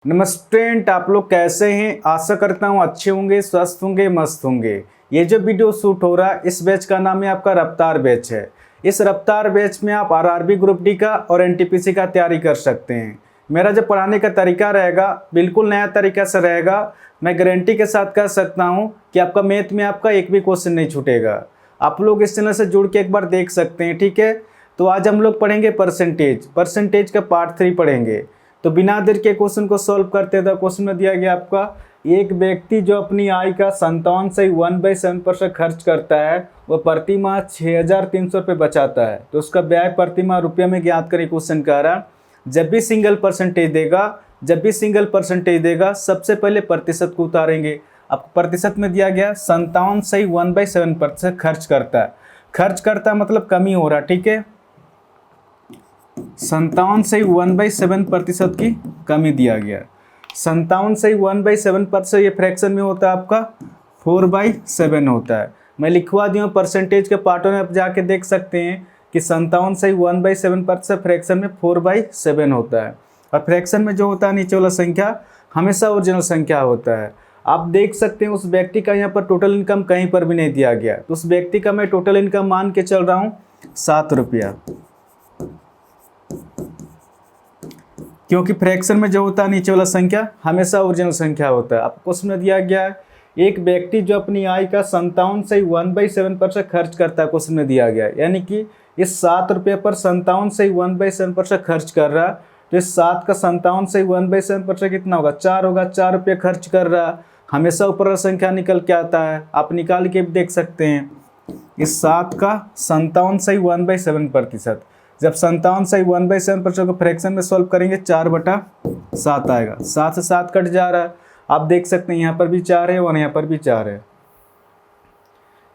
नमस्ते, आप लोग कैसे हैं। आशा करता हूँ अच्छे होंगे, स्वस्थ होंगे, मस्त होंगे। ये जो वीडियो शूट हो रहा है इस बैच का नाम है आपका रफ्तार बैच है। इस रफ्तार बैच में आप आरआरबी ग्रुप डी का और एनटीपीसी का तैयारी कर सकते हैं। मेरा जो पढ़ाने का तरीका रहेगा बिल्कुल नया तरीका से रहेगा। मैं गारंटी के साथ कह सकता हूँ कि आपका मैथ में आपका एक भी क्वेश्चन नहीं छूटेगा। आप लोग इस चैनल से जुड़ के एक बार देख सकते हैं, ठीक है। तो आज हम लोग पढ़ेंगे परसेंटेज का पार्ट 3 पढ़ेंगे। तो बिना देर के क्वेश्चन को सॉल्व करते हैं। तो क्वेश्चन में दिया गया आपका, एक व्यक्ति जो अपनी आय का 57.1/7% खर्च करता है वह प्रति माह 6,300 रुपये बचाता है। तो उसका ब्याज प्रति माह रुपये में ज्ञात करें। क्वेश्चन कह रहा जब भी सिंगल परसेंटेज देगा सबसे पहले प्रतिशत को उतारेंगे। आपको प्रतिशत में दिया गया 57.1/7% खर्च करता है मतलब कमी हो रहा, ठीक है। 57 से 1/7% की कमी दिया गया। 57 से 1/7% ये फ्रैक्शन में होता है आपका 4/7 होता है। मैं लिखवा दिया परसेंटेज के पार्टों में, आप जाके देख सकते हैं कि 57 से 1/7% फ्रैक्शन में 4/7 होता है। और फ्रैक्शन में जो होता है नीचे वाला संख्या हमेशा ओरिजिनल संख्या होता है। आप देख सकते हैं उस व्यक्ति का यहाँ पर टोटल इनकम कहीं पर भी नहीं दिया गया। तो उस व्यक्ति का मैं टोटल इनकम मान के चल रहा हूँ 7 रुपया, क्योंकि फ्रैक्शन में जो होता है नीचे वाला संख्या हमेशा ओरिजिनल संख्या होता है। आपको क्वेश्चन में दिया गया है एक व्यक्ति जो अपनी आय का 57 से 1/7% खर्च करता है। क्वेश्चन में दिया गया है यानी कि इस 7 रुपये पर 57 से 1/7% खर्च कर रहा। तो इस 7 का 57 से 1/7% कितना होगा, 4 होगा। 4 रुपये खर्च कर रहा, हमेशा ऊपर वाला संख्या निकल के आता है। आप निकाल के भी देख सकते हैं। इस 7 का 57 से 1/7%, जब 57 से 1/7% को फ्रैक्शन में सॉल्व करेंगे 4/7 आएगा। 7 से 7 कट जा रहा है। आप देख सकते हैं यहाँ पर भी 4 है और यहाँ पर भी 4 है।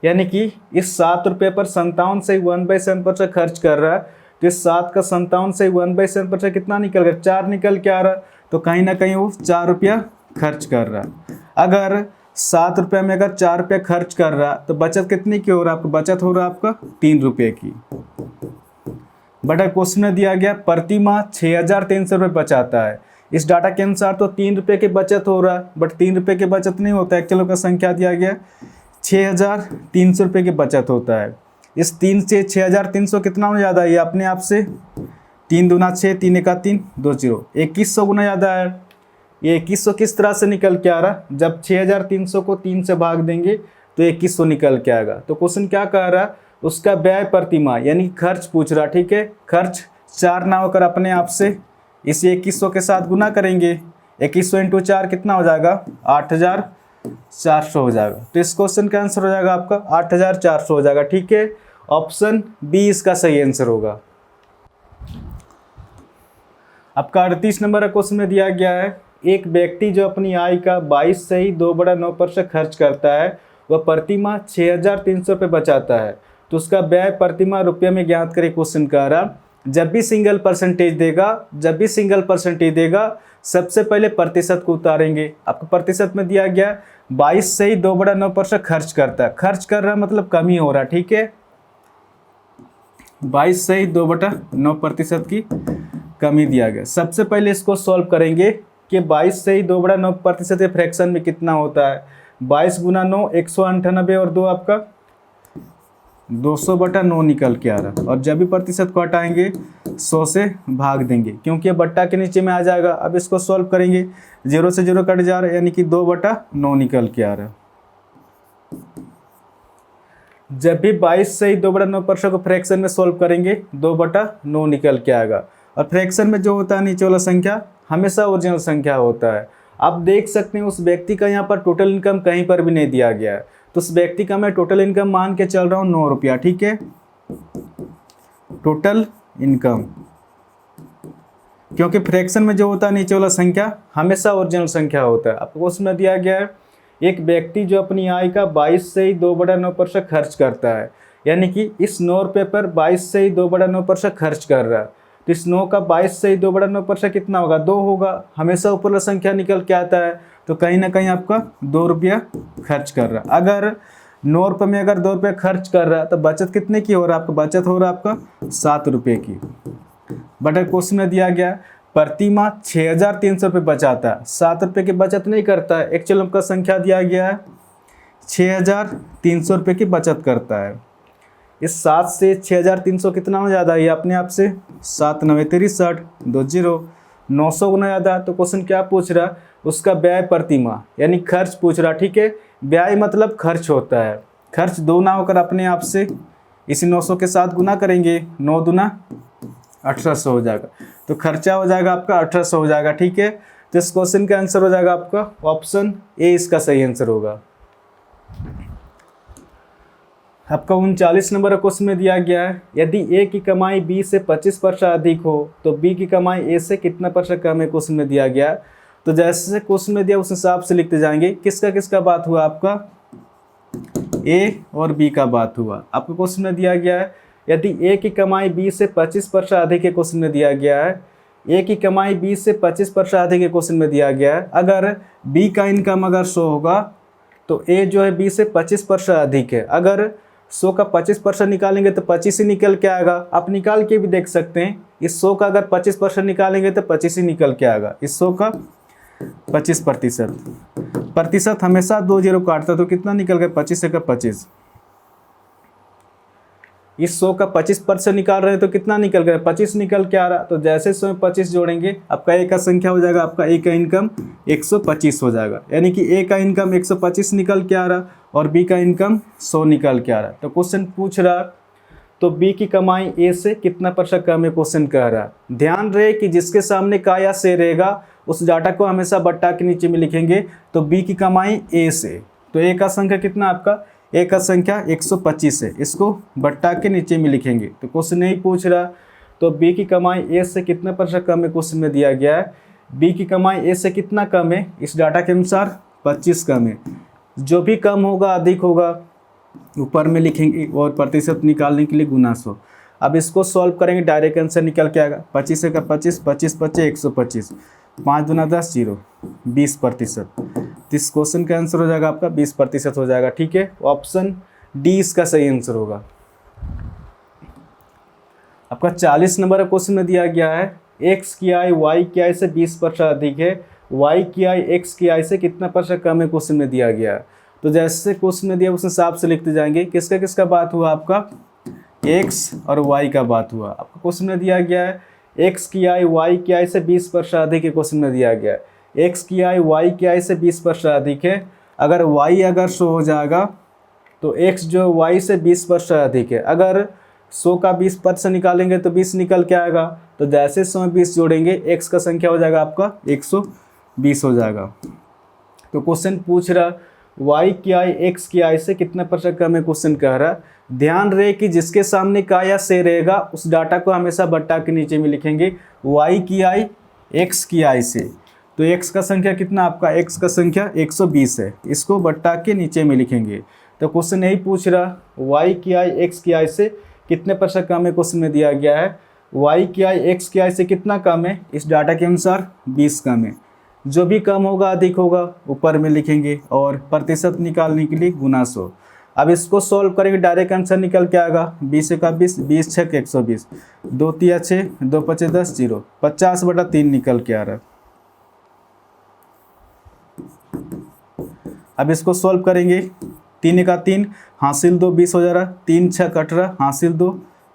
यानी कि इस 7 रुपये पर 57 से 1/7% खर्च कर रहा है। तो इस 7 का 57 से 1/7% कितना निकल गया, 4 निकल के आ रहा। तो कहीं ना कहीं वो 4 रुपया खर्च कर रहा। अगर 7 रुपये में अगर 4 रुपये खर्च कर रहा तो बचत कितनी की हो रहा, आपको बचत हो रहा आपका 3 रुपये की। बट क्वेश्चन में दिया गया प्रति माह 6,300 रुपये बचाता है। इस डाटा के अनुसार तो 3 रुपये की बचत हो रहा है, बट 3 रुपये की बचत नहीं होता है। एक्चुअल का संख्या दिया गया 6,300 रुपये की बचत होता है। इस 3 से 6,300 कितना होना ज़्यादा है, ये अपने आप से 3 दूना 6, 3 एका 3, 2 0, 2100 गुना ज़्यादा है। ये 2100 किस तरह से निकल के आ रहा, जब 6,300 को 3 से भाग देंगे तो 2100 निकल के आएगा। तो क्वेश्चन क्या कह रहा है, उसका व्यय प्रति माह यानी खर्च पूछ रहा, ठीक है। खर्च 4 ना होकर अपने आप से इसे 2100 के साथ गुना करेंगे। 2100 × 4 कितना हो जाएगा, 8,400 हो जाएगा। तो इस क्वेश्चन का आंसर हो जाएगा आपका 8,400 हो जाएगा, ठीक है। ऑप्शन बी इसका सही आंसर होगा। आपका 38 नंबर का क्वेश्चन में दिया गया है एक व्यक्ति जो अपनी आय का 22 से ही 2/9% खर्च करता है वह प्रति माह 6,300 रुपये बचाता है। तो उसका व्यय प्रति माह रुपये में ज्ञात करें। क्वेश्चन कह रहा जब भी सिंगल परसेंटेज देगा सबसे पहले प्रतिशत को उतारेंगे। आपको प्रतिशत में दिया गया 22 से ही 2/9% खर्च करता है। खर्च कर रहा मतलब कमी हो रहा, ठीक है। 22 से ही 2/9% की कमी दिया गया। सबसे पहले इसको सॉल्व करेंगे कि 22 से ही 2/9% के फ्रैक्शन में कितना होता है। 22 गुना 9 198 और 2 आपका 200/9 निकल के आ रहा। और जब भी प्रतिशत को हटाएंगे 100 से भाग देंगे, क्योंकि बट्टा के नीचे में आ जाएगा। अब इसको सॉल्व करेंगे, 0 से 0 कट जा रहा है यानी कि 2/9 निकल के आ रहा। जब भी 22 से ही 2/9% को फ्रैक्शन में सॉल्व करेंगे 2/9 निकल के आएगा। और फ्रैक्शन में जो होता है नीचे वाला संख्या हमेशा ओरिजिनल संख्या होता है। आप देख सकते हैं उस व्यक्ति का यहाँ पर टोटल इनकम कहीं पर भी नहीं दिया गया है। तो उस व्यक्ति का मैं टोटल इनकम मान के चल रहा हूँ 9 रुपया, ठीक है। टोटल इनकम, क्योंकि फ्रैक्शन में जो होता है नीचे वाला संख्या हमेशा ओरिजिनल संख्या होता है। आपको उसमें दिया गया है एक व्यक्ति जो अपनी आय का 22 से ही 2/9% खर्च करता है। यानी कि इस 9 रुपये पर 22 से ही 2/9% खर्च कर रहा है। तो इस 9 का 22 से ही 2/9% कितना होगा, 2 होगा। हमेशा ऊपर वाला संख्या निकल के आता है। तो कहीं ना कहीं आपका 2 रुपया खर्च कर रहा है। अगर 9 रुपये में अगर 2 रुपये खर्च कर रहा है तो बचत कितने की हो रहा है, आपका बचत हो रहा है आपका 7 रुपये की। बट क्वेश्चन में दिया गया प्रति माह 6,300 रुपये बचाता है, 7 रुपये की बचत नहीं करता है। एक्चुअल आपका संख्या दिया गया है 6,300 रुपये की बचत करता है। इस 7 से 6,300 कितना हो ज़्यादा है, ये अपने आप से 7 9 63 2 0 900 गुना ज़्यादा। तो क्वेश्चन क्या पूछ रहा, उसका व्यय प्रति माह यानी खर्च पूछ रहा। ठीक है, व्यय मतलब खर्च होता है, खर्च 2 ना होकर अपने आप से इसी 900 के साथ गुना करेंगे, 9 दूना 1800 हो जाएगा। तो खर्चा हो जाएगा आपका 1800 हो जाएगा। ठीक है, तो इस क्वेश्चन का आंसर हो जाएगा आपका ऑप्शन ए, इसका सही आंसर होगा। आपका 39 नंबर क्वेश्चन में दिया गया है, यदि ए की कमाई बी से 25% अधिक हो तो बी की कमाई ए से कितना % कम है, क्वेश्चन में दिया गया है। तो जैसे क्वेश्चन में दिया उस हिसाब से लिखते जाएंगे। किसका किसका बात हुआ, आपका ए और बी का बात हुआ। आपको क्वेश्चन में दिया गया है यदि ए की कमाई बी से 25% अधिक है, क्वेश्चन में दिया गया है ए की कमाई बी से 25% अधिक है, क्वेश्चन में दिया गया है। अगर बी का इनकम अगर 100 होगा तो ए जो है बी से 25% अधिक है। अगर 100 का 25% निकालेंगे तो 25 ही निकल के आएगा। आप निकाल के भी देख सकते हैं, इस 100 का अगर 25% निकालेंगे तो 25 ही निकल के आएगा। इस 100 का 25%, प्रतिशत हमेशा 2 0 काटता, तो कितना निकल गया, 25 का 25। इस 100 का 25% निकाल रहे हैं तो कितना निकल गया, 25 निकल के आ रहा। तो जैसे 100 में 25 जोड़ेंगे आपका ए का संख्या हो जाएगा, आपका ए का इनकम 125 हो जाएगा। यानी कि ए का इनकम 125 निकल के आ रहा और बी का इनकम 100 निकल के आ रहा। तो क्वेश्चन पूछ रहा तो बी की कमाई ए से कितना % कम है, क्वेश्चन कह रहा। ध्यान रहे कि जिसके सामने का या से रहेगा उस डाटा को हमेशा बट्टा के नीचे में लिखेंगे। तो बी की कमाई ए से, तो ए का संख्या कितना, आपका ए का संख्या 125 है, इसको बट्टा के नीचे में लिखेंगे। तो क्वेश्चन नहीं पूछ रहा तो बी की कमाई ए से कितना % कम है, क्वेश्चन में दिया गया है बी की कमाई ए से कितना कम है, इस डाटा के अनुसार 25 कम है। जो भी कम होगा अधिक होगा ऊपर में लिखेंगे और प्रतिशत निकालने के लिए गुना 100। अब इसको सॉल्व करेंगे, डायरेक्ट आंसर निकल के आएगा 25 का 25, 25 25 125, 5 दूना 10 0, 20%। इस क्वेश्चन का आंसर हो जाएगा आपका 20% हो जाएगा। ठीक है, ऑप्शन डी इसका सही आंसर होगा। आपका 40 नंबर क्वेश्चन में दिया गया है x की आय y की आय से 20% अधिक है, y की आय x की आय से कितना % कम है, क्वेश्चन में दिया गया है। तो जैसे क्वेश्चन में दिया उस हिसाब से लिखते जाएंगे। किसका किसका बात हुआ, आपका x और y का बात हुआ। आपको क्वेश्चन में दिया गया है x की आय y की आय से 20% अधिक है, क्वेश्चन में दिया गया है x की आय y की आय से 20% अधिक है। अगर y अगर 100 हो जाएगा तो x जो y से 20% अधिक है। अगर 100 का 20% निकालेंगे तो 20 निकल के आएगा। तो जैसे 100 में 20 जोड़ेंगे x का संख्या हो जाएगा आपका 120 हो जाएगा। तो क्वेश्चन पूछ रहा y की आय x की आय से कितना % कम है, क्वेश्चन कह रहा। ध्यान रहे कि जिसके सामने का या से रहेगा उस डाटा को हमेशा बट्टा के नीचे में लिखेंगे। y की आय x की आय से, तो x का संख्या कितना, आपका x का संख्या 120 है, इसको बट्टा के नीचे में लिखेंगे। तो क्वेश्चन यही पूछ रहा y की आय x की आय से कितने % कम है, क्वेश्चन में दिया गया है y की आय x की आय से कितना कम है, इस डाटा के अनुसार 20 कम है। जो भी कम होगा अधिक होगा ऊपर में लिखेंगे और प्रतिशत निकालने के लिए गुना 100। अब इसको सॉल्व करेंगे, डायरेक्ट आंसर निकल के आएगा 20 का 20, 20 6 120, 2 3 6, 2 5 10 0, 50/3 निकल के आ रहा। अब इसको सॉल्व करेंगे, 3 का 3 हासिल 2 20 हो जा रहा, 3 6 18 हासिल 2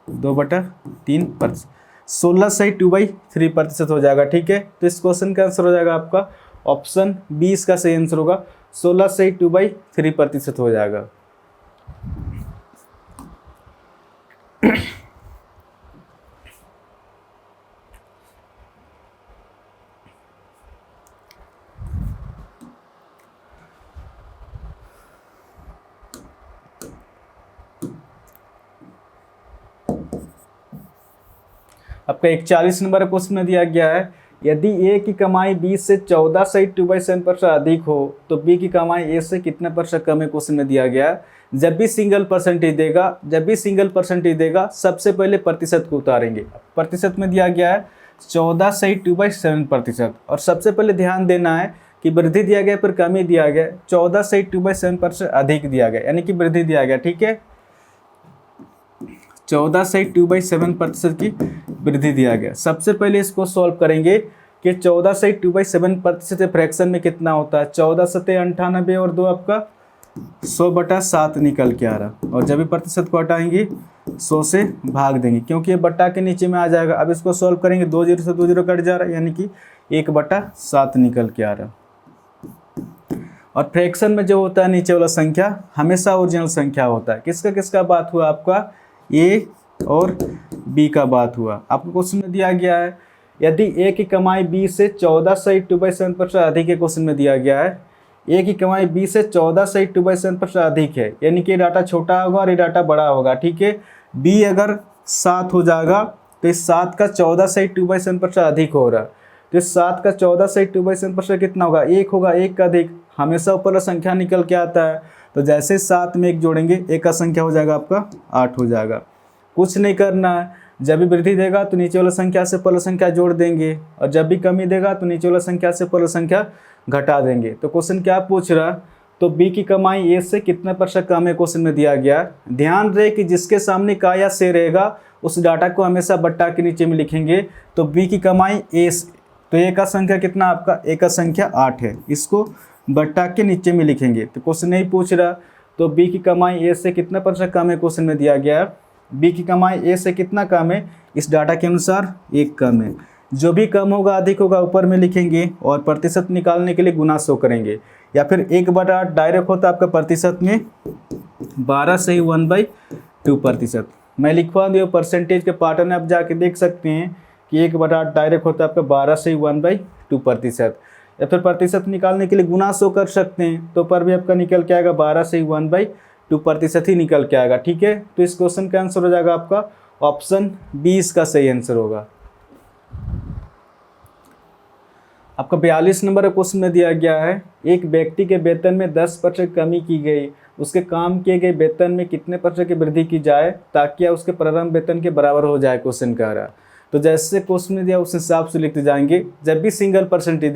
2/3, 16 सही 2/3% हो जाएगा। ठीक है, तो इस क्वेश्चन का आंसर हो जाएगा आपका ऑप्शन बी, इसका सही आंसर होगा 16 सही 2/3% हो जाएगा। आपका 41 नंबर क्वेश्चन में दिया गया है यदि ए की कमाई बी से 14 सही 2/7% अधिक हो तो बी की कमाई ए से कितना % कम है, क्वेश्चन में दिया गया है। जब भी सिंगल परसेंटेज देगा सबसे पहले प्रतिशत को उतारेंगे। प्रतिशत में दिया गया है 14 सही 2/7%, और सबसे पहले ध्यान देना है कि वृद्धि दिया गया फिर कमी दिया गया, 14 सही 2/7% अधिक दिया गया यानी कि वृद्धि दिया गया। ठीक है, 14 से 2/7% की वृद्धि दिया गया। सबसे पहले इसको सॉल्व करेंगे कि 14 से 2/7% फ्रैक्शन में कितना होता है। 14 सते 98 और 2 आपका 100/7 निकल के आ रहा, और जब भी प्रतिशत को हटाएंगे 100 से भाग देंगे, क्योंकि ये बट्टा के नीचे में आ जाएगा। अब इसको सॉल्व करेंगे, 2 0 से 2 0 कट जा रहा है, यानी कि 1/7 निकल के आ रहा। और फ्रैक्शन में जो होता है नीचे वाला संख्या हमेशा ओरिजिनल संख्या होता है। किसका किसका बात हुआ आपका, ए और बी का बात हुआ। आपको क्वेश्चन में दिया गया है यदि ए की कमाई बी से 14 से 2/7% अधिक है। क्वेश्चन में दिया गया है ए की कमाई बी से 14 से 2/7% अधिक है, यानी कि डाटा छोटा होगा और ये डाटा बड़ा होगा। ठीक है, बी अगर 7 हो जाएगा तो इस 7 का 14 से 2/7% अधिक हो रहा, तो इस 7 का 14 से 2/7% कितना होगा, 1 होगा। 1 का अधिक हमेशा ऊपर संख्या निकल के आता है, तो जैसे 7 में 1 जोड़ेंगे 1 का संख्या हो जाएगा आपका 8 हो जाएगा। कुछ नहीं करना है, जब भी वृद्धि देगा तो नीचे वाला संख्या से पहले संख्या जोड़ देंगे, और जब भी कमी देगा तो नीचे वाला संख्या से पहले संख्या घटा देंगे। तो क्वेश्चन क्या पूछ रहा, तो बी की कमाई ए से कितने % कम है, क्वेश्चन में दिया गया। ध्यान रहे कि जिसके सामने का या से रहेगा उस डाटा को हमेशा बट्टा के नीचे में लिखेंगे। तो बी की कमाई ए, तो ए का संख्या कितना आपका, ए का संख्या 8 है, इसको बट्टा के नीचे में लिखेंगे। तो क्वेश्चन नहीं पूछ रहा, तो बी की कमाई ए से कितना % कम है, क्वेश्चन में दिया गया। बी की कमाई ए से कितना कम है, इस डाटा के अनुसार 1 कम है। जो भी कम होगा अधिक होगा ऊपर में लिखेंगे, और प्रतिशत निकालने के लिए गुना 100 करेंगे, या फिर 1/8 डायरेक्ट होता है आपका प्रतिशत में 12 से ही 1/2%। मैं लिखवा दिया परसेंटेज के पार्ट में, आप जाके देख सकते हैं कि 1/8 डायरेक्ट होता है आपका 12 से ही 1/2%, या फिर प्रतिशत निकालने के लिए गुना 100 कर सकते हैं, तो पर भी आपका निकल के आएगा 12 से ही 1/2% ही निकल के आएगा। ठीक है, तो इस क्वेश्चन का आंसर हो जाएगा आपका ऑप्शन 20 का सही आंसर होगा। आपका 42 नंबर क्वेश्चन में दिया गया है एक व्यक्ति के वेतन में 10% कमी की गई, उसके काम किए गए वेतन में कितने % की वृद्धि की जाए ताकि यह उसके प्रारंभ वेतन के बराबर हो जाए, क्वेश्चन कह रहा। तो जैसे क्वेश्चन में दिया उस हिसाब से लिखते जाएंगे। जब भी सिंगल परसेंटेज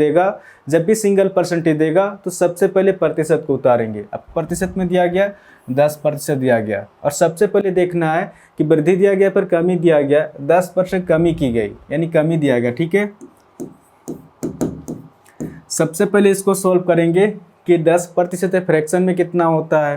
देगा तो सबसे पहले प्रतिशत को उतारेंगे। अब प्रतिशत में दिया गया 10% दिया गया, और सबसे पहले देखना है कि वृद्धि दिया गया पर कमी दिया गया, 10% कमी की गई यानी कमी दिया गया। ठीक है, सबसे पहले इसको सॉल्व करेंगे कि 10% फ्रैक्शन में कितना होता है।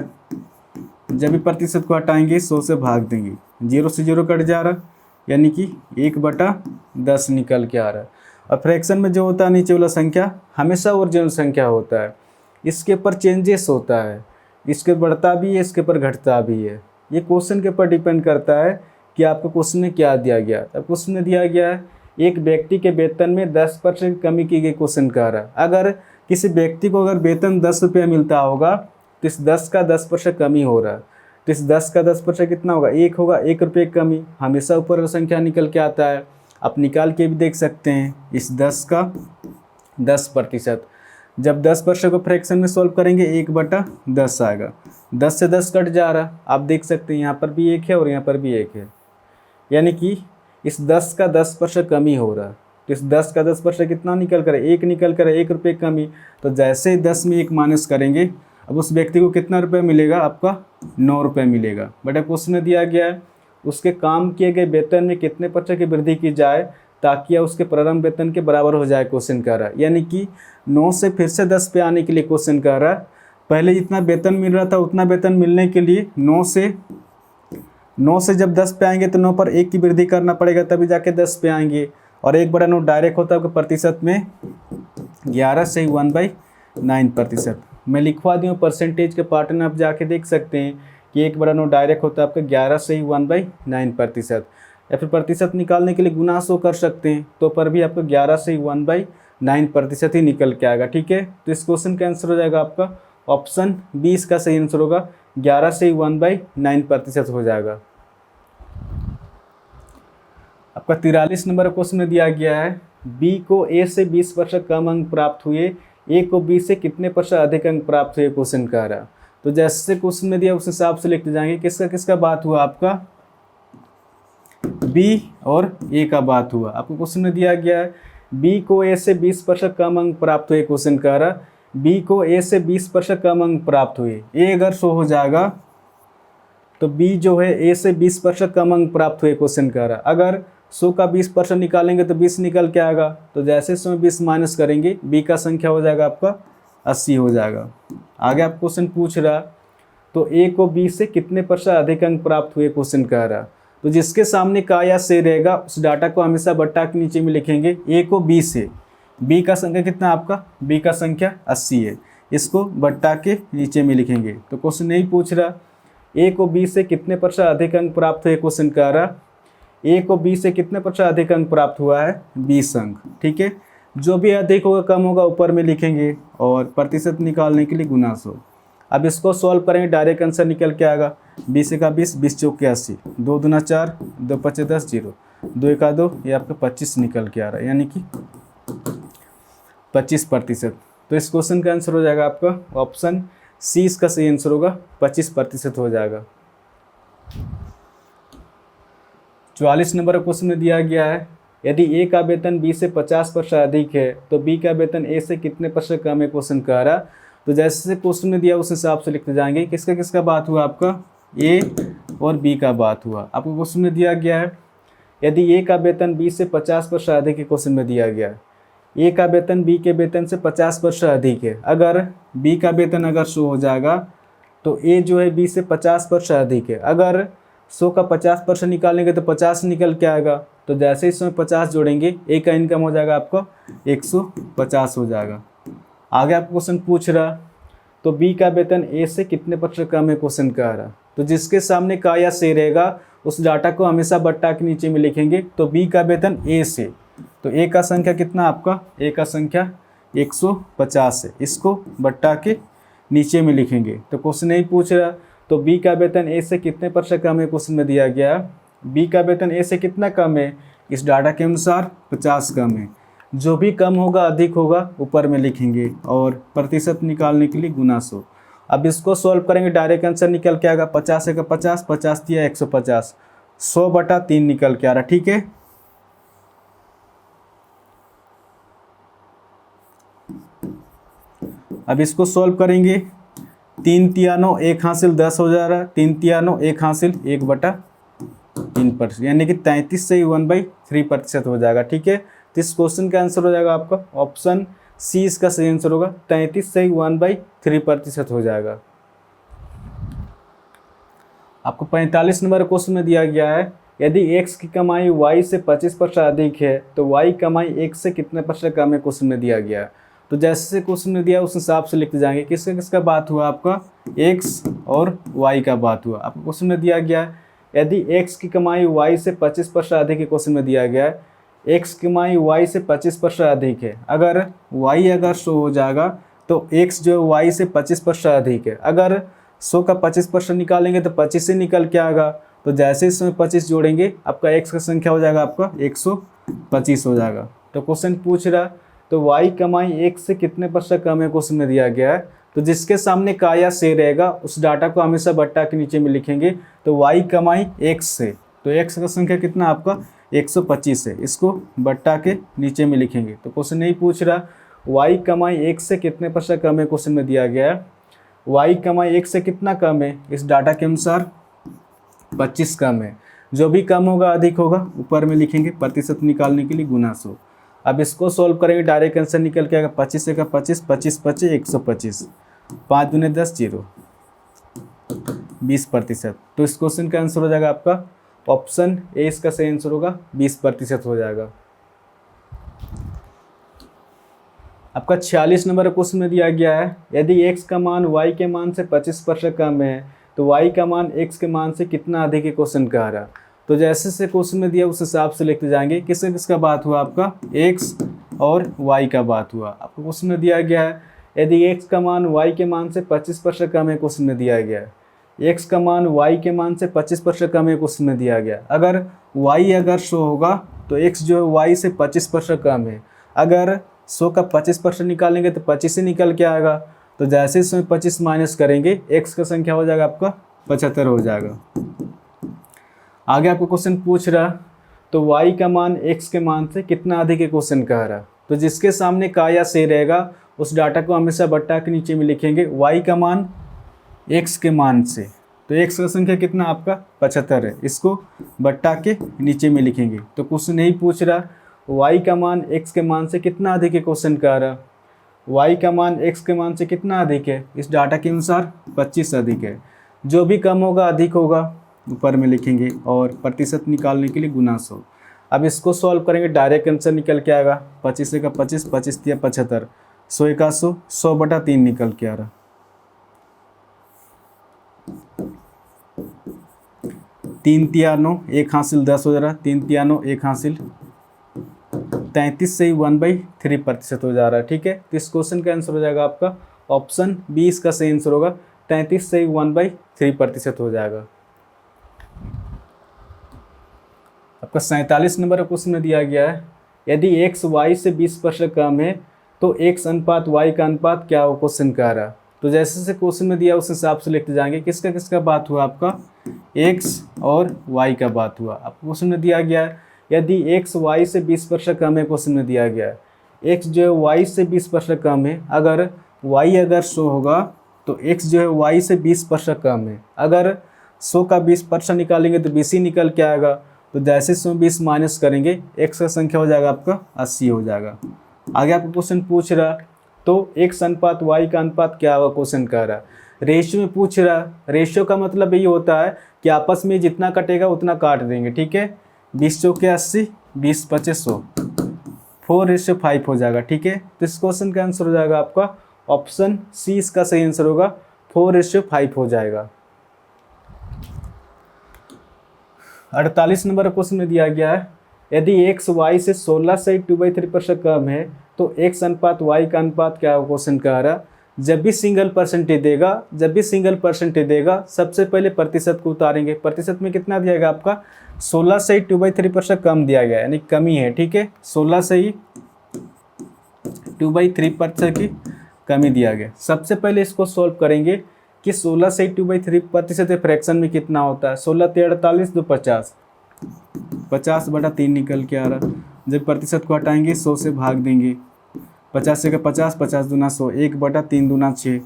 जब भी प्रतिशत को हटाएंगे 100 से भाग देंगे, 0 से 0 कट जा रहा, यानी कि 1/10 निकल के आ रहा है। और फ्रैक्शन में जो होता है नीचे वाला संख्या हमेशा ओरिजिनल संख्या होता है, इसके ऊपर चेंजेस होता है, इसके बढ़ता भी है, इसके ऊपर घटता भी है। ये क्वेश्चन के ऊपर डिपेंड करता है कि आपको क्वेश्चन में क्या दिया गया। अब क्वेश्चन में दिया गया है एक व्यक्ति के वेतन में 10% कमी की गई, क्वेश्चन कह रहा है। अगर किसी व्यक्ति को अगर वेतन 10 रुपया मिलता होगा तो इस 10 का 10% कमी हो रहा है, तो इस 10 का 10% कितना होगा, 1 होगा। 1 रुपये कमी हमेशा ऊपर संख्या निकल के आता है, आप निकाल के भी देख सकते हैं। इस 10 का 10%, जब 10% को फ्रैक्शन में सॉल्व करेंगे 1/10 आएगा, 10 से 10 कट जा रहा, आप देख सकते हैं यहाँ पर भी 1 है और यहाँ पर भी 1 है, यानी कि इस 10 का 10% कमी हो रहा है। तो इस 10 का 10% कितना निकल कर, 1 निकल कर, 1 रुपये कमी। तो जैसे 10 में 1 माइनस करेंगे, अब उस व्यक्ति को कितना रुपये मिलेगा, आपका 9 रुपये मिलेगा। बट क्वेश्चन में दिया गया है उसके काम किए गए वेतन में कितने % की वृद्धि की जाए ताकि यह उसके प्रारंभ वेतन के बराबर हो जाए, क्वेश्चन कह रहा है। यानी कि 9 से फिर से 10 पे आने के लिए क्वेश्चन कह रहा है पहले जितना वेतन मिल रहा था उतना वेतन मिलने के लिए 9 से जब 10 पे आएंगे तो 9 पर 1 की वृद्धि करना पड़ेगा, तभी जाके 10 पे आएंगे। और 1/9 डायरेक्ट होता है प्रतिशत में 11 से ही 1/9%। मैं लिखवा दूँ परसेंटेज के पार्ट में, आप जाके देख सकते हैं कि 1/9 डायरेक्ट होता है आपका 11 से ही 1/9%, या फिर प्रतिशत निकालने के लिए गुना 100 कर सकते हैं, तो पर भी आपका 11 से ही 1/9% ही निकल के आएगा। ठीक है, तो इस क्वेश्चन का आंसर हो जाएगा आपका ऑप्शन 20 का सही आंसर होगा, 11 से ही 1/9% हो जाएगा। आपका 43 नंबर क्वेश्चन में दिया गया है बी को ए से 20% कम अंक प्राप्त हुए, ए को बी से कितने % अधिक अंक प्राप्त हुए, क्वेश्चन कह रहा। तो जैसे क्वेश्चन में दिया उस हिसाब से लिखते जाएंगे। किसका किसका बात हुआ, आपका बी और ए का बात हुआ। आपको क्वेश्चन में दिया गया है बी को ए से 20% कम अंक प्राप्त हुए, क्वेश्चन कह रहा बी को ए से 20% कम अंक प्राप्त हुए। ए अगर 100 हो जाएगा तो बी जो है ए से 20% कम अंक प्राप्त हुए क्वेश्चन कह रहा है। अगर 100 का 20% निकालेंगे तो 20 निकल के आएगा, तो जैसे इसमें 20 माइनस करेंगे बी का संख्या हो जाएगा आपका 80 हो जाएगा। आगे आप क्वेश्चन पूछ रहा तो ए को बी से कितने % अधिक अंक प्राप्त हुए क्वेश्चन कह रहा। तो जिसके सामने का या से रहेगा उस डाटा को हमेशा बट्टा के नीचे में लिखेंगे। ए को बी से, बी का संख्या कितना आपका, बी का संख्या 80 है, इसको बट्टा के नीचे में लिखेंगे। तो क्वेश्चन नहीं पूछ रहा ए को बी से कितने % अधिक अंक प्राप्त हुए क्वेश्चन कह रहा। ए को बी से कितने % अधिक अंक प्राप्त हुआ है, 20 अंक। ठीक है, जो भी अधिक होगा कम होगा ऊपर में लिखेंगे और प्रतिशत निकालने के लिए गुना 100। अब इसको सॉल्व करेंगे, डायरेक्ट आंसर निकल के आएगा 20 का 20, 20 चौक के 80, 2 दूना 4, 2 पचे 10, 0, 2 का 2, ये आपका 25 निकल के आ रहा है, यानी कि 25%। तो इस क्वेश्चन का आंसर हो जाएगा आपका ऑप्शन सी, इसका सही आंसर होगा 25% हो जाएगा। 44 नंबर क्वेश्चन में दिया गया है यदि ए का वेतन बी से 50% अधिक है तो बी का वेतन ए से कितने % कम है क्वेश्चन कह रहा। तो जैसे क्वेश्चन में दिया उस हिसाब से लिखते जाएंगे। किसका किसका बात हुआ आपका, ए और बी का बात हुआ। आपको क्वेश्चन में दिया गया है यदि ए का वेतन बी से 50% अधिक है, क्वेश्चन में दिया गया है ए का वेतन बी के वेतन से 50% अधिक है। अगर बी का वेतन अगर 100 हो जाएगा तो ए जो है बी से 50% अधिक है। अगर 100 का 50% निकालेंगे तो 50 निकल के आएगा, तो जैसे इसमें 50 जोड़ेंगे ए का इनकम हो जाएगा आपका 150 हो जाएगा। आगे आप क्वेश्चन पूछ रहा तो बी का वेतन ए से कितने % कम है क्वेश्चन कह रहा। तो जिसके सामने का या से रहेगा उस डाटा को हमेशा बट्टा के नीचे में लिखेंगे। तो बी का वेतन ए से, तो ए का संख्या कितना आपका, ए का संख्या 150 है, इसको बट्टा के नीचे में लिखेंगे। तो क्वेश्चन नहीं पूछ रहा तो बी का वेतन ए से कितने % कम है क्वेश्चन में दिया गया। बी का वेतन ए से कितना कम है, इस डाटा के अनुसार 50 कम है। जो भी कम होगा अधिक होगा ऊपर में लिखेंगे और प्रतिशत निकालने के लिए गुना 100। अब इसको सॉल्व करेंगे, डायरेक्ट आंसर निकल के आएगा 50 का 50, 50 दिया 150, 100/3 निकल के आ रहा। ठीक है, अब इसको सॉल्व करेंगे, 3 तिया 9, 1 हासिल 10 हो जा रहा है, 3 तिया 9, 1 हासिल 1/3%, यानी कि 33 से 1/3% हो जाएगा। ठीक है, तो इस क्वेश्चन का आंसर हो जाएगा आपका ऑप्शन सी, इसका सही आंसर होगा 33 से 1/3% हो जाएगा। आपको 45 नंबर क्वेश्चन में दिया गया है यदि x की कमाई y से 25% अधिक है तो y कमाई x से कितने % कम है क्वेश्चन में दिया गया है। तो जैसे क्वेश्चन में दिया उस हिसाब से लिखते जाएंगे। किसका किसका बात हुआ आपका, x और y का बात हुआ। आपको क्वेश्चन में दिया गया है यदि x की कमाई y से 25% अधिक है, क्वेश्चन में दिया गया है x की कमाई y से 25% अधिक है। अगर y अगर 100 हो जाएगा तो x जो है y से 25% अधिक है। अगर 100 का 25% निकालेंगे तो 25 से निकल के आएगा, तो जैसे इसमें 25 जोड़ेंगे आपका x का संख्या हो जाएगा आपका 125 हो जाएगा। तो क्वेश्चन पूछ रहा तो y कमाई x से कितने % कम है क्वेश्चन में दिया गया है। तो जिसके सामने का या से रहेगा उस डाटा को हमेशा बट्टा के नीचे में लिखेंगे। तो y कमाई x से, तो x का संख्या कितना आपका 125 है, इसको बट्टा के नीचे में लिखेंगे। तो क्वेश्चन नहीं पूछ रहा y कमाई x से कितने % कम है, क्वेश्चन में दिया गया है y कमाई x से कितना कम है, इस डाटा के अनुसार 25 कम है। जो भी कम होगा अधिक होगा ऊपर में लिखेंगे, प्रतिशत निकालने के लिए गुना 100। अब इसको सॉल्व करेंगे, डायरेक्ट आंसर निकल के आएगा 25 का 25, 25 25 125, 5 दूने 10, 0, 20%। तो इस क्वेश्चन का आंसर हो जाएगा आपका ऑप्शन ए, इसका सही आंसर होगा 20% हो जाएगा। आपका 46 नंबर क्वेश्चन में दिया गया है यदि x का मान y के मान से 25% कम है तो y का मान x के मान से कितना अधिक है, क्वेश्चन कह रहा। तो जैसे से क्वेश्चन में दिया उस हिसाब से लिखते जाएंगे। किसका किसका बात हुआ आपका, x और y का बात हुआ। आपको क्वेश्चन में दिया गया है यदि x का मान y के मान से 25% कम है, क्वेश्चन में दिया गया है x का मान y के मान से 25% कम है, क्वेश्चन में दिया गया। अगर y अगर 100 होगा तो x जो है y से 25% कम है। अगर 100 का 25% निकालेंगे तो 25 से निकल के आएगा, तो जैसे इसमें 25 माइनस करेंगे x का संख्या हो जाएगा आपका 75 हो जाएगा। आगे आपको क्वेश्चन पूछ रहा तो y का मान x के मान से कितना अधिक है, क्वेश्चन कह रहा। तो जिसके सामने का या से रहेगा उस डाटा को हमेशा बट्टा के नीचे में लिखेंगे। y का मान x के मान से, तो एक्स का संख्या कितना आपका 75 है, इसको बट्टा के नीचे में लिखेंगे। तो क्वेश्चन यही पूछ रहा y का मान x के मान से कितना अधिक है, क्वेश्चन कह रहा y का मान x के मान से कितना अधिक है, इस डाटा के अनुसार 25 अधिक है। जो भी कम होगा अधिक होगा ऊपर में लिखेंगे और प्रतिशत निकालने के लिए गुना 100। अब इसको सॉल्व करेंगे, डायरेक्ट आंसर निकल के आएगा 25 का 25, 25 दिया 75, 100 का 100, 100/3 निकल के आ रहा। 3 तिया 9, 1 हासिल 10 हो जा रहा, 3 तिया 9, 1 हासिल 33 से ही 1/3% हो जा रहा है। ठीक है, तो इस क्वेश्चन का आंसर हो जाएगा आपका ऑप्शन बी, इसका सही आंसर होगा 33 से ही 1/3% हो जाएगा। आपका 47 नंबर का क्वेश्चन में दिया गया है, यदि x y से 20% कम है तो x अनुपात y का अनुपात क्या हो, क्वेश्चन कह रहा। तो जैसे से क्वेश्चन में दिया उस हिसाब से लिखते जाएंगे। किसका किसका बात हुआ, आपका x और y का बात हुआ। आपको क्वेश्चन में दिया गया है यदि x y से 20% कम है, क्वेश्चन में दिया गया है x जो है y से 20% कम है, अगर y अगर 100 होगा तो x जो है y से 20% कम है। अगर 100 का 20% निकालेंगे तो 20 ही निकल के आएगा। तो जैसे 120 माइनस करेंगे x का संख्या हो जाएगा आपका 80 हो जाएगा। आगे आपको क्वेश्चन पूछ रहा तो x अनुपात y का अनुपात क्या होगा, क्वेश्चन कह रहा। रेशियो में पूछ रहा, रेशियो का मतलब ये होता है कि आपस में जितना कटेगा उतना काट देंगे। ठीक है, 20 चौके 80, 20 25 100, 4:5 हो जाएगा। ठीक है, तो इस क्वेश्चन का आंसर हो जाएगा आपका ऑप्शन सी, इसका सही आंसर होगा 4:5 हो जाएगा। 48 नंबर क्वेश्चन में दिया गया है, यदि x y से 16 से 2/3% कम है तो x अनुपात y का अनुपात क्या हो, क्वेश्चन कह रहा। जब भी सिंगल परसेंटेज देगा सबसे पहले प्रतिशत को उतारेंगे। प्रतिशत में कितना दिया गया आपका 16 से 2/3% कम दिया गया, यानी कमी है। ठीक है, 16 से ही 2/3% की कमी दिया गया। सबसे पहले इसको सॉल्व करेंगे कि 16 से 2/3% फ्रैक्शन में कितना होता है। 16 × 48 2 50, 50/3 निकल के आ रहा। जब प्रतिशत को हटाएंगे 100 से भाग देंगे, 50 से 50, 50 दूना 100, 1/3 दूना 6।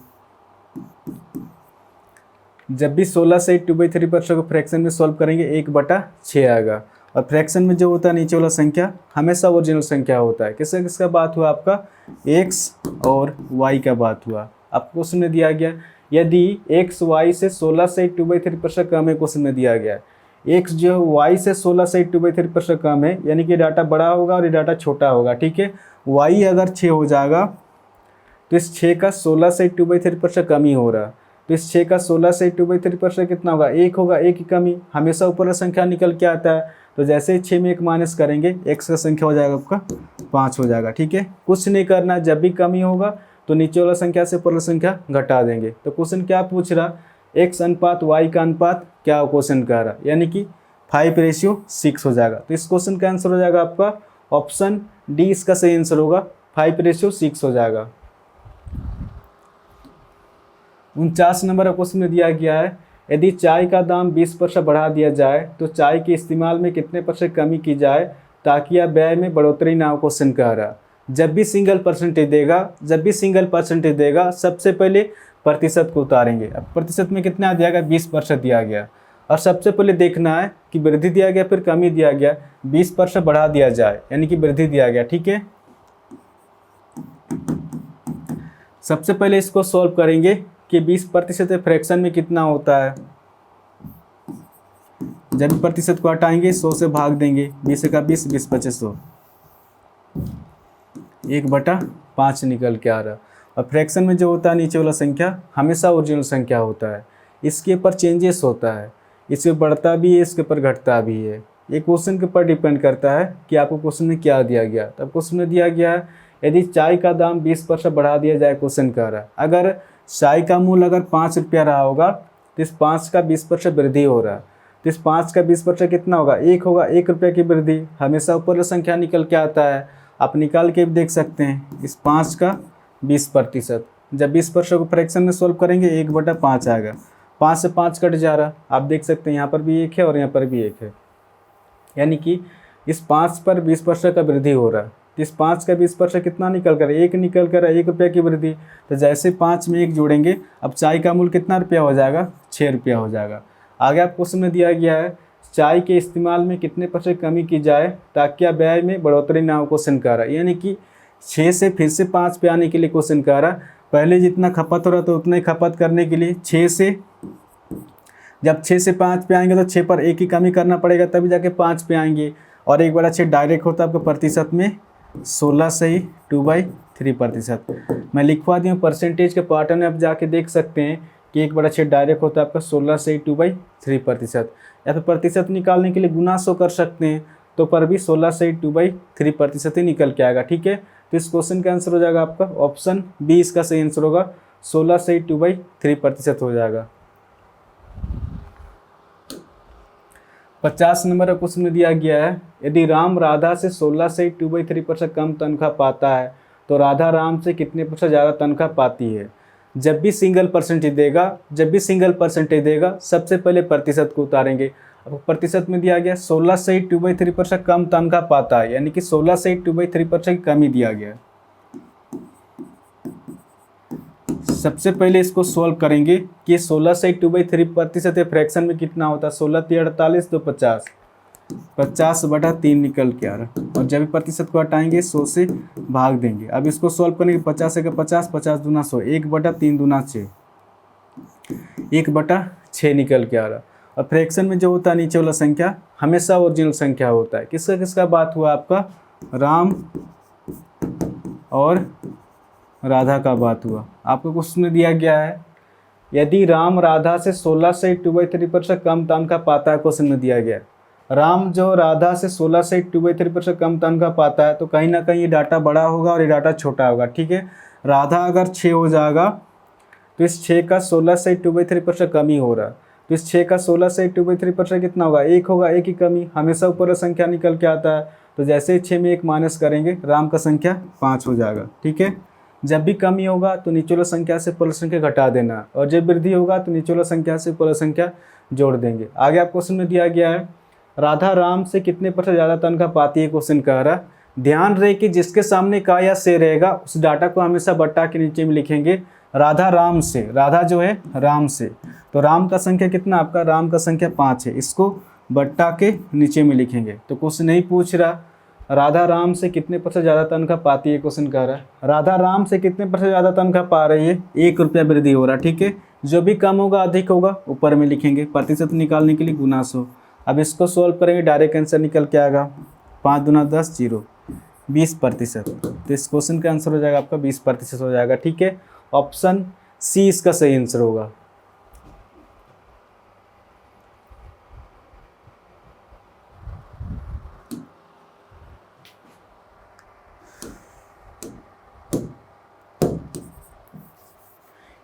जब भी 16 से 2/3% को फ्रैक्शन में सॉल्व करेंगे 1/6 आएगा। और फ्रैक्शन में जो होता है नीचे वाला संख्या हमेशा ओरिजिनल संख्या होता है। किसका किसका बात हुआ, आपका x और y का बात हुआ। आपको क्वेश्चन में दिया गया यदि x y से 16 से 2/3% कम है, क्वेश्चन में दिया गया x जो y से 16 से 2/3% कम है, यानी कि डाटा बड़ा होगा और ये डाटा छोटा होगा। ठीक है, y अगर 6 हो जाएगा तो इस 6 का 16 से 2/3% कम ही हो रहा। तो इस 6 का 16 से 2/3% कितना होगा, 1 होगा, 1 की कमी हमेशा ऊपर का संख्या निकल के आता है। तो जैसे ही 6 में 1 माइनस करेंगे x का संख्या हो जाएगा आपका 5 हो जाएगा। ठीक है, कुछ नहीं करना, जब भी कमी होगा तो नीचे वाला संख्या से ऊपर वाला संख्या घटा देंगे। तो क्वेश्चन क्या पूछ रहा, x अनुपात y का अनुपात क्या हो, क्वेश्चन कह रहा, यानी कि 5:6 हो जाएगा। तो इस क्वेश्चन का आंसर हो जाएगा आपका ऑप्शन डी, इसका सही आंसर होगा 5:6 हो जाएगा। 49 नंबर का क्वेश्चन में दिया गया है, यदि चाय का दाम 20% बढ़ा दिया जाए तो चाय के इस्तेमाल में कितने % कमी की जाए ताकि यह व्यय में बढ़ोतरी ना हो, क्वेश्चन कह रहा। जब भी सिंगल परसेंटेज देगा सबसे पहले प्रतिशत को उतारेंगे। अब प्रतिशत में कितना दिया गया, 20% दिया गया। और सबसे पहले देखना है कि वृद्धि दिया गया फिर कमी दिया गया, 20% बढ़ा दिया जाए यानी कि वृद्धि दिया गया। ठीक है, सबसे पहले इसको सॉल्व करेंगे कि 20% फ्रैक्शन में कितना होता है। जब प्रतिशत को हटाएंगे 100 से भाग देंगे, 20 का 20, 20 25 100, 1/5 निकल के आ रहा। और फ्रैक्शन में जो होता है नीचे वाला संख्या हमेशा ओरिजिनल संख्या होता है, इसके ऊपर चेंजेस होता है, इसके बढ़ता भी है, इसके ऊपर घटता भी है। ये क्वेश्चन के ऊपर डिपेंड करता है कि आपको क्वेश्चन में क्या दिया गया। तब क्वेश्चन में दिया गया है यदि चाय का दाम 20% बढ़ा दिया जाए, क्वेश्चन कह रहा है अगर चाय का मूल्य अगर 5 रुपया रहा होगा तो इस 5 का 20% वृद्धि हो रहा है। तो इस 5 का 20% कितना होगा, 1 होगा, 1 रुपये की वृद्धि हमेशा ऊपर संख्या निकल के आता है। आप निकाल के भी देख सकते हैं, इस 5 का 20%, जब 20% को फ्रैक्शन में सॉल्व करेंगे 1/5 आएगा। 5 से 5 कट जा रहा, आप देख सकते हैं यहाँ पर भी 1 है और यहाँ पर भी 1 है, यानी कि इस 5 पर 20% का वृद्धि हो रहा है। तो इस 5 का 20% कितना निकल कर 1 निकल कर 1 रुपये की वृद्धि। तो जैसे 5 में 1 जोड़ेंगे, अब चाय का मूल्य कितना रुपया हो जाएगा, 6 रुपया हो जाएगा। आगे आप क्वेश्चन में दिया गया है चाय के इस्तेमाल में कितने % कमी की जाए ताकि व्यय में बढ़ोतरी ना हो। क्वेश्चन कह रहा है यानी कि 6 से फिर से 5 पे आने के लिए क्वेश्चन कह रहा है पहले जितना खपत हो रहा था उतना ही खपत करने के लिए 6 से, जब 6 से 5 पे आएंगे तो 6 पर 1 की कमी करना पड़ेगा तभी जाके 5 पे आएंगे। और 1/6 डायरेक्ट होता है आपका प्रतिशत में 16 से ही 2/3%। मैं लिखवा दिया परसेंटेज के पैटर्न में, आप जाके देख सकते हैं कि 1/6 डायरेक्ट होता है आपका 16 से ही 2/3%। या फिर प्रतिशत निकालने के लिए गुना 100 कर सकते हैं तो पर भी 16 से ही 2/3% ही निकल के आएगा। ठीक है, तो इस क्वेश्चन का आंसर हो जाएगा आपका ऑप्शन बी, इसका सही आंसर होगा 16 से ही 2/3% हो जाएगा। 50 नंबर का क्वेश्चन में दिया गया है यदि राम राधा से 16 से 2/3% कम तनख्वाह पाता है तो राधा राम से कितने % ज़्यादा तनख्वाह पाती है। जब भी सिंगल परसेंटेज देगा सबसे पहले प्रतिशत को उतारेंगे। अब प्रतिशत में दिया गया 16 से 2/3% कम तनख्वाह पाता है, यानी कि 16 से 2/3% की कमी दिया गया। सबसे पहले इसको सॉल्व करेंगे कि 16 से 2/3% फ्रैक्शन में कितना होता है। 16 × 48 तो 50, 50/3 निकल के आ रहा। और जब भी प्रतिशत को हटाएंगे 100 से भाग देंगे। अब इसको सॉल्व करेंगे 50 का 50, 50 दूना 100, 1/3 दूना 6, 1/6 निकल के आ रहा। और फ्रैक्शन में जो होता है नीचे वाला संख्या हमेशा ओरिजिनल संख्या होता है। किसका किसका बात हुआ आपका, राम और राधा का बात हुआ। आपको क्वेश्चन में दिया गया है यदि राम राधा से 16 से 2/3% कम तनख्वाह पाता है। क्वेश्चन में दिया गया है राम जो राधा से 16 से 2/3% कम तनख्वाह पाता है तो कहीं ना कहीं ये डाटा बड़ा होगा और ये डाटा छोटा होगा। ठीक है, राधा अगर 6 हो जाएगा तो इस 6 का 16 से 2/3% कमी हो रहा है, तो इस 6 का 16 से 2/3% कितना होगा, 1 होगा। 1 की कमी हमेशा ऊपर संख्या निकल के आता है, तो जैसे ही 6 में 1 माइनस करेंगे राम का संख्या 5 हो जाएगा। ठीक है, जब भी कमी होगा तो नीचे वाला संख्या से ऊपर संख्या घटा देना, और जब वृद्धि होगा तो नीचे वाला संख्या से ऊपर संख्या जोड़ देंगे। आगे आप क्वेश्चन में दिया गया है राधा राम से कितने % ज़्यादा तनख्वाह पाती है। क्वेश्चन कह रहा है ध्यान रहे कि जिसके सामने का या से रहेगा उस डाटा को हमेशा बट्टा के नीचे में लिखेंगे। राधा राम से, राधा जो है राम से, तो राम का संख्या कितना आपका, राम का संख्या 5 है, इसको बट्टा के नीचे में लिखेंगे। तो क्वेश्चन नहीं पूछ रहा राधा राम से कितने % ज़्यादा तनख्वाह पाती है। क्वेश्चन कह रहा है राधा राम से कितने % ज़्यादा तनख्वाह पा रही है, 1 रुपया वृद्धि हो रहा है। ठीक है, जो भी कम होगा अधिक होगा ऊपर में लिखेंगे, प्रतिशत निकालने के लिए गुना 100। अब इसको सॉल्व करेंगे डायरेक्ट आंसर निकल के आएगा 5 दूना 10 0, 20%। तो इस क्वेश्चन का आंसर हो जाएगा आपका 20% हो जाएगा। ठीक है, ऑप्शन सी इसका सही आंसर होगा।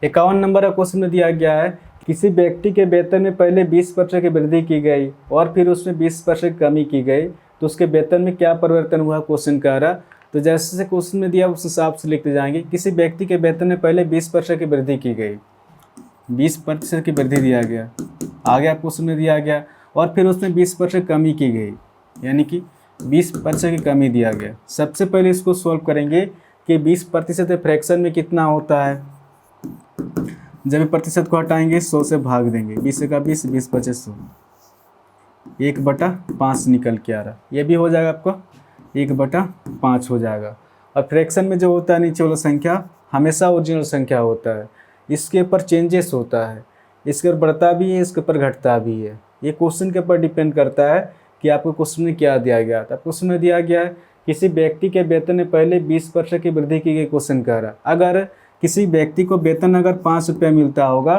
इक्यावन नंबर का क्वेश्चन में दिया गया है किसी व्यक्ति के वेतन में पहले 20% की वृद्धि की गई और फिर उसमें 20% कमी की गई तो उसके वेतन में क्या परिवर्तन हुआ। क्वेश्चन कह रहा, तो जैसे क्वेश्चन में दिया उस हिसाब से लिखते जाएंगे। किसी व्यक्ति के वेतन में पहले 20% की वृद्धि की गई, 20% की वृद्धि दिया गया। आगे आप क्वेश्चन में दिया गया और फिर उसमें 20% कमी की गई, यानी कि 20% की कमी दिया गया। सबसे पहले इसको सॉल्व करेंगे कि 20% फ्रैक्शन में कितना होता है। जब प्रतिशत को हटाएंगे 100 से भाग देंगे, 20 का 20, 20 × 100, 1/5 निकल के आ रहा। ये भी हो जाएगा आपका 1/5 हो जाएगा। और फ्रैक्शन में जो होता है नीचे वाला संख्या हमेशा ओरिजिनल संख्या होता है, इसके ऊपर चेंजेस होता है, इसके ऊपर बढ़ता भी है, इसके ऊपर घटता भी है। ये क्वेश्चन के ऊपर डिपेंड करता है कि आपको क्वेश्चन में क्या दिया गया था। क्वेश्चन में दिया गया है किसी व्यक्ति के वेतन में पहले 20% की वृद्धि की गई। क्वेश्चन कह रहा अगर किसी व्यक्ति को वेतन अगर 5 रुपया मिलता होगा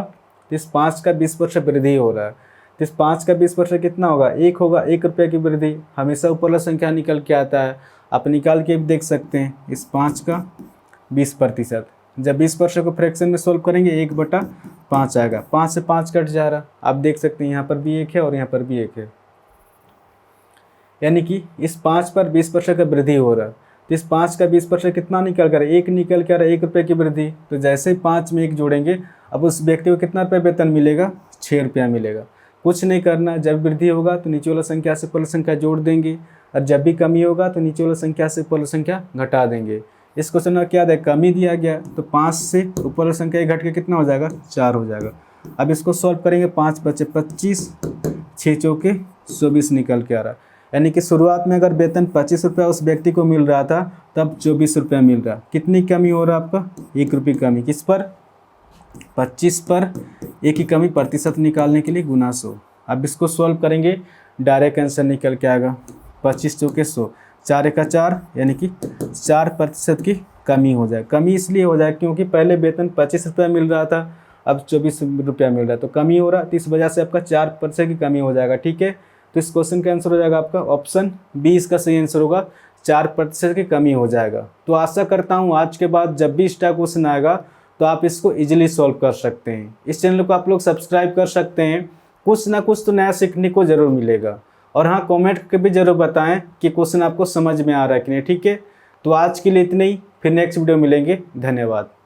तो इस 5 का 20% वृद्धि हो रहा है, तो इस 5 का 20% कितना होगा, 1 होगा। 1 रुपये की वृद्धि हमेशा ऊपर वाला संख्या निकल के आता है, आप निकाल के भी देख सकते हैं। इस 5 का 20%, जब 20% को फ्रैक्शन में सोल्व करेंगे 1/5 आएगा। 5 से 5 कट जा रहा, आप देख सकते हैं यहाँ पर भी 1 है और यहाँ पर भी 1 है, यानी कि इस 5 पर 20% का वृद्धि हो रहा है। तो इस 5 का 20% कितना निकल कर, 1 निकल कर 1 रुपये की वृद्धि। तो जैसे 5 में 1 जोड़ेंगे, अब उस व्यक्ति को कितना रुपये वेतन मिलेगा, 6 रुपया मिलेगा। कुछ नहीं करना, जब वृद्धि होगा तो नीचे वाला संख्या से पहले संख्या जोड़ देंगे, और जब भी कमी होगा तो नीचे वाला संख्या से ऊपर वाला संख्या घटा देंगे। इस क्वेश्चन में क्या है, कमी दिया गया तो 5 से ऊपर वाला संख्या घट के कितना हो जाएगा, 4 हो जाएगा। अब इसको सॉल्व करेंगे, 5 बचे 25, 6 चौके 24 निकल के आ रहा है। यानी कि शुरुआत में अगर वेतन 25 रुपया उस व्यक्ति को मिल रहा था, तब 24 रुपया मिल रहा। कितनी कमी हो रहा है आपका, 1 रुपये कमी। किस पर, 25 पर 1 की कमी, प्रतिशत निकालने के लिए गुना 100। अब इसको सॉल्व करेंगे, डायरेक्ट आंसर निकल के आएगा 25 चौके 100, 4 एका 4, यानी कि 4% की कमी हो जाए। कमी इसलिए हो जाए क्योंकि पहले वेतन 25 रुपया मिल रहा था, अब 24 रुपया मिल रहा है, तो कमी हो रहा है, तो इस वजह से आपका 4% की कमी हो जाएगा। ठीक है, तो इस क्वेश्चन का आंसर हो जाएगा आपका ऑप्शन बी, इसका सही आंसर होगा, 4% की कमी हो जाएगा। तो आशा करता हूँ आज के बाद जब भी इसका क्वेश्चन आएगा तो आप इसको इजीली सॉल्व कर सकते हैं। इस चैनल को आप लोग सब्सक्राइब कर सकते हैं, कुछ ना कुछ तो नया सीखने को जरूर मिलेगा। और हाँ, कमेंट करके भी जरूर बताएं कि क्वेश्चन आपको समझ में आ रहा है कि नहीं। ठीक है, तो आज के लिए इतना ही, फिर नेक्स्ट वीडियो मिलेंगे। धन्यवाद।